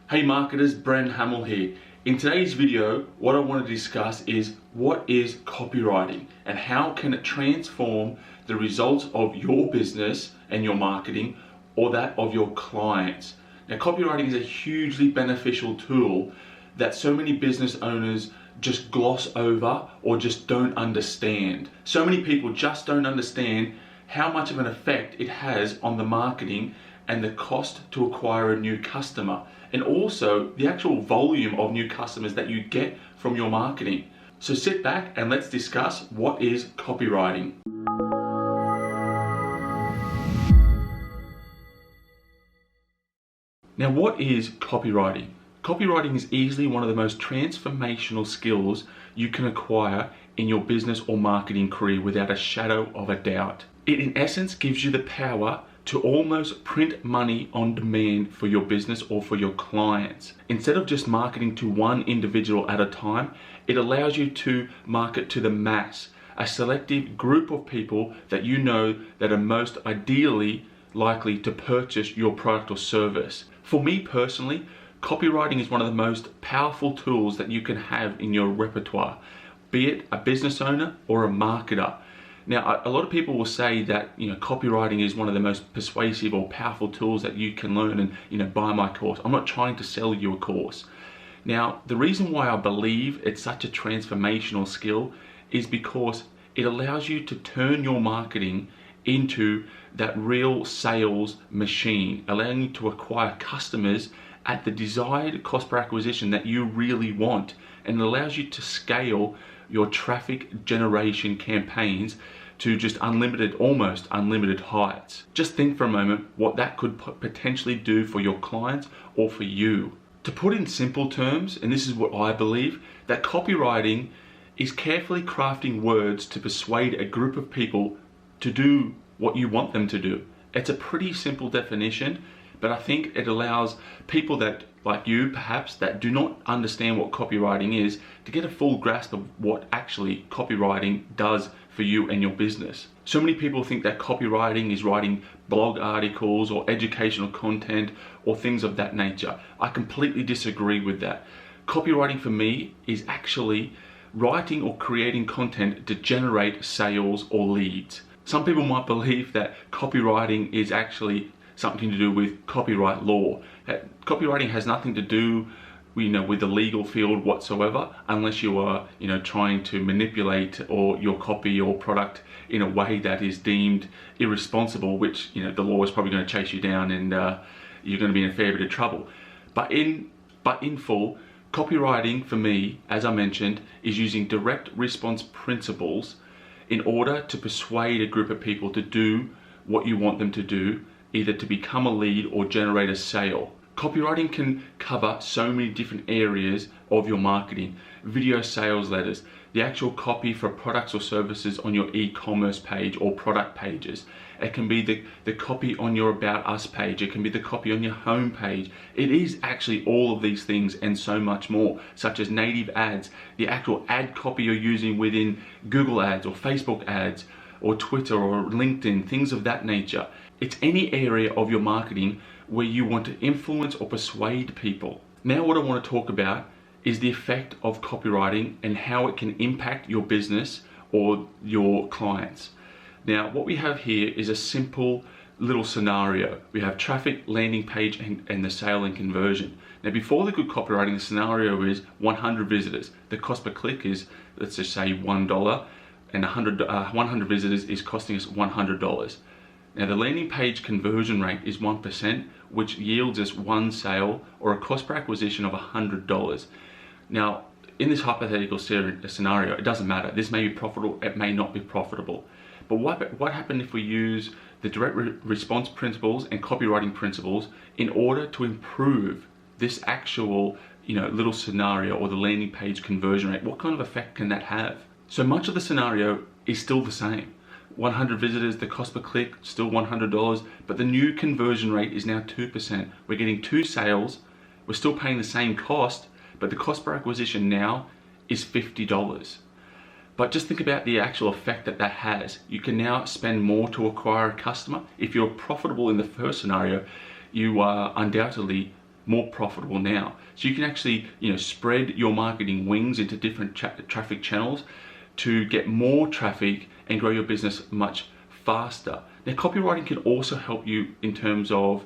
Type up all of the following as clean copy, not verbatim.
Hey marketers, Bren Hamill here. In today's video, what I want to discuss is what is copywriting and how can it transform the results of your business and your marketing or that of your clients. Now, copywriting is a hugely beneficial tool that so many business owners just gloss over or just don't understand. So many people just don't understand how much of an effect it has on the marketing and the cost to acquire a new customer, and also the actual volume of new customers that you get from your marketing. So sit back and let's discuss what is copywriting. Now, what is copywriting? Copywriting is easily one of the most transformational skills you can acquire in your business or marketing career without a shadow of a doubt. It in essence gives you the power to almost print money on demand for your business or for your clients. Instead of just marketing to one individual at a time, it allows you to market to the mass, a selective group of people that you know that are most ideally likely to purchase your product or service. For me personally, copywriting is one of the most powerful tools that you can have in your repertoire, be it a business owner or a marketer. Now, a lot of people will say that copywriting is one of the most persuasive or powerful tools that you can learn and buy my course. I'm not trying to sell you a course. Now, the reason why I believe it's such a transformational skill is because it allows you to turn your marketing into that real sales machine, allowing you to acquire customers at the desired cost per acquisition that you really want, and it allows you to scale your traffic generation campaigns to just almost unlimited heights. Just think for a moment what that could potentially do for your clients or for you. To put in simple terms, and this is what I believe, that copywriting is carefully crafting words to persuade a group of people to do what you want them to do. It's a pretty simple definition, but I think it allows people that, like you perhaps, that do not understand what copywriting is, to get a full grasp of what actually copywriting does for you and your business. So many people think that copywriting is writing blog articles or educational content or things of that nature. I completely disagree with that. Copywriting for me is actually writing or creating content to generate sales or leads. Some people might believe that copywriting is actually something to do with copyright law. Copywriting has nothing to do with the legal field whatsoever, unless you are trying to manipulate or your copy or product in a way that is deemed irresponsible, which the law is probably going to chase you down and you're going to be in a fair bit of trouble. But in full, copywriting for me, as I mentioned, is using direct response principles in order to persuade a group of people to do what you want them to do, either to become a lead or generate a sale. Copywriting can cover so many different areas of your marketing: video sales letters, the actual copy for products or services on your e-commerce page or product pages. It can be the copy on your About Us page. It can be the copy on your home page. It is actually all of these things and so much more, such as native ads, the actual ad copy you're using within Google ads or Facebook ads or Twitter or LinkedIn, things of that nature. It's any area of your marketing where you want to influence or persuade people. Now, what I want to talk about is the effect of copywriting and how it can impact your business or your clients. Now, what we have here is a simple little scenario. We have traffic, landing page, and the sale and conversion. Now, before the good copywriting, the scenario is 100 visitors. The cost per click is, let's just say, $1, and 100 visitors is costing us $100. Now, the landing page conversion rate is 1%, which yields us one sale or a cost per acquisition of $100. Now, in this hypothetical scenario, it doesn't matter. This may be profitable, it may not be profitable. But what happens if we use the direct response principles and copywriting principles in order to improve this actual little scenario or the landing page conversion rate? What kind of effect can that have? So much of the scenario is still the same. 100 visitors, the cost per click, still $100, but the new conversion rate is now 2%. We're getting 2 sales, we're still paying the same cost, but the cost per acquisition now is $50. But just think about the actual effect that has. You can now spend more to acquire a customer. If you're profitable in the first scenario, you are undoubtedly more profitable now. So you can actually, spread your marketing wings into different traffic channels to get more traffic and grow your business much faster. Now, copywriting can also help you in terms of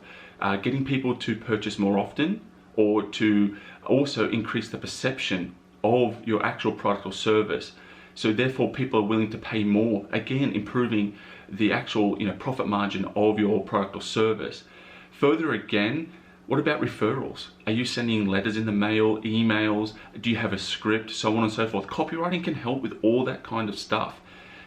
getting people to purchase more often, or to also increase the perception of your actual product or service. So therefore people are willing to pay more, again improving the actual profit margin of your product or service. Further again, what about referrals? Are you sending letters in the mail, emails? Do you have a script, so on and so forth? Copywriting can help with all that kind of stuff.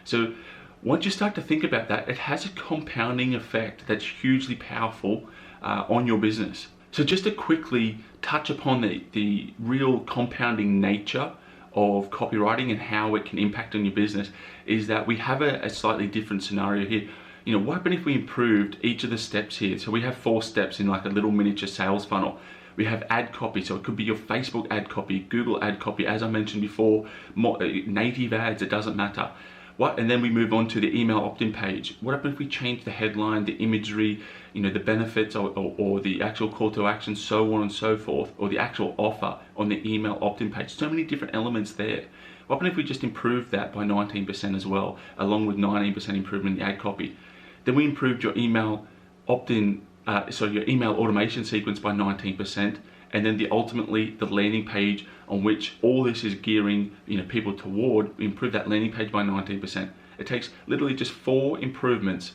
So once you start to think about that, it has a compounding effect that's hugely powerful on your business. So just to quickly touch upon the real compounding nature of copywriting and how it can impact on your business, is that we have a slightly different scenario here. What happened if we improved each of the steps here? So we have 4 steps in like a little miniature sales funnel. We have ad copy, so it could be your Facebook ad copy, Google ad copy, as I mentioned before, native ads, it doesn't matter. And then we move on to the email opt-in page. What happens if we change the headline, the imagery, the benefits, or the actual call to action, so on and so forth, or the actual offer on the email opt-in page? So many different elements there. What happens if we just improve that by 19% as well, along with 19% improvement in the ad copy? Then we improved your email opt-in, your email automation sequence by 19%, and then ultimately the landing page on which all this is gearing people toward, we improve that landing page by 19%. It takes literally just 4 improvements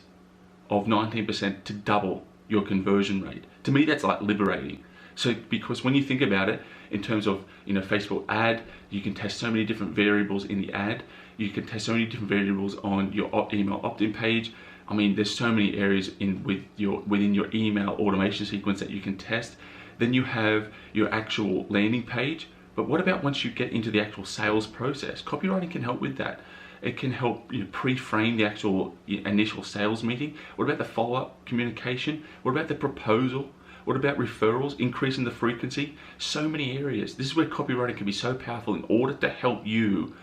of 19% to double your conversion rate. To me, that's like liberating. So because when you think about it in terms of Facebook ad, you can test so many different variables in the ad. You can test so many different variables on your email opt-in page. I mean, there's so many areas within your email automation sequence that you can test. Then you have your actual landing page. But what about once you get into the actual sales process? Copywriting can help with that. It can help pre-frame the actual initial sales meeting. What about the follow-up communication? What about the proposal? What about referrals, increasing the frequency? So many areas. This is where copywriting can be so powerful in order to help you,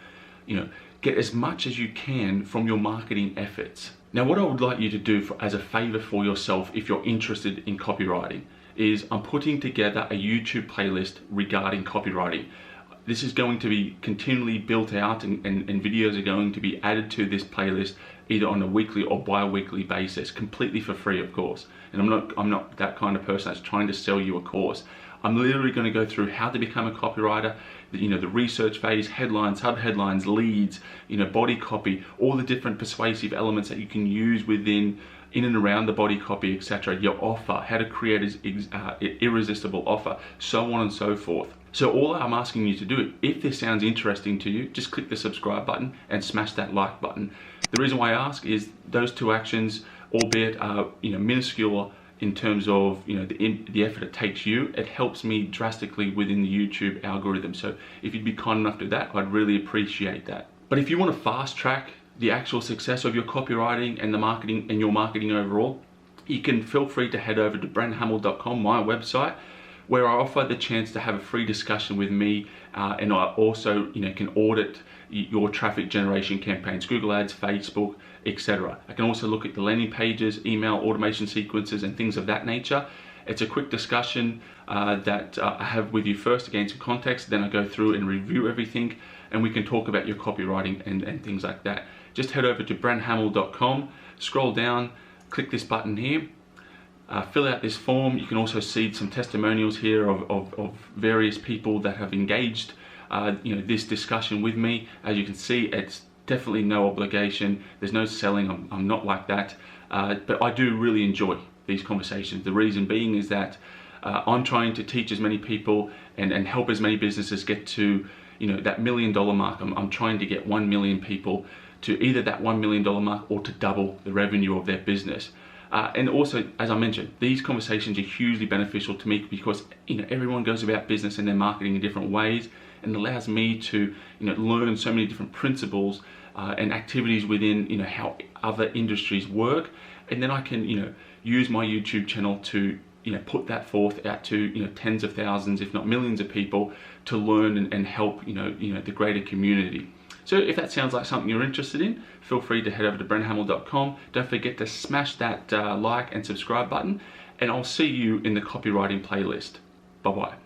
get as much as you can from your marketing efforts. Now, what I would like you to do as a favor for yourself, if you're interested in copywriting, is I'm putting together a YouTube playlist regarding copywriting. This is going to be continually built out, and videos are going to be added to this playlist either on a weekly or bi-weekly basis, completely for free, of course. And I'm not that kind of person that's trying to sell you a course. I'm literally going to go through how to become a copywriter, the research phase, headlines, subheadlines, leads, body copy, all the different persuasive elements that you can use in and around the body copy, etc. Your offer, how to create an irresistible offer, so on and so forth. So all I'm asking you to do, if this sounds interesting to you, just click the subscribe button and smash that like button. The reason why I ask is those 2 actions, albeit minuscule in terms of the effort it takes you, it helps me drastically within the YouTube algorithm. So if you'd be kind enough to do that, I'd really appreciate that. But if you want to fast track the actual success of your copywriting and the marketing and your marketing overall, you can feel free to head over to brenthamel.com, my website, where I offer the chance to have a free discussion with me, and I also can audit your traffic generation campaigns, Google Ads, Facebook, etc. I can also look at the landing pages, email automation sequences, and things of that nature. It's a quick discussion that I have with you first to gain some context, then I go through and review everything, and we can talk about your copywriting and things like that. Just head over to brenthamel.com, scroll down, click this button here, fill out this form. You can also see some testimonials here of various people that have engaged this discussion with me. As you can see, it's definitely no obligation. There's no selling. I'm not like that, but I do really enjoy these conversations. The reason being is that I'm trying to teach as many people and help as many businesses get to that $1 million mark. I'm trying to get 1 million people to either that $1 million mark or to double the revenue of their business. And also, as I mentioned, these conversations are hugely beneficial to me because everyone goes about business and their marketing in different ways, and it allows me to learn so many different principles and activities within how other industries work, and then I can use my YouTube channel to put that forth out to tens of thousands, if not millions of people to learn and help the greater community. So if that sounds like something you're interested in, feel free to head over to brenthamel.com. Don't forget to smash that like and subscribe button, and I'll see you in the copywriting playlist. Bye-bye.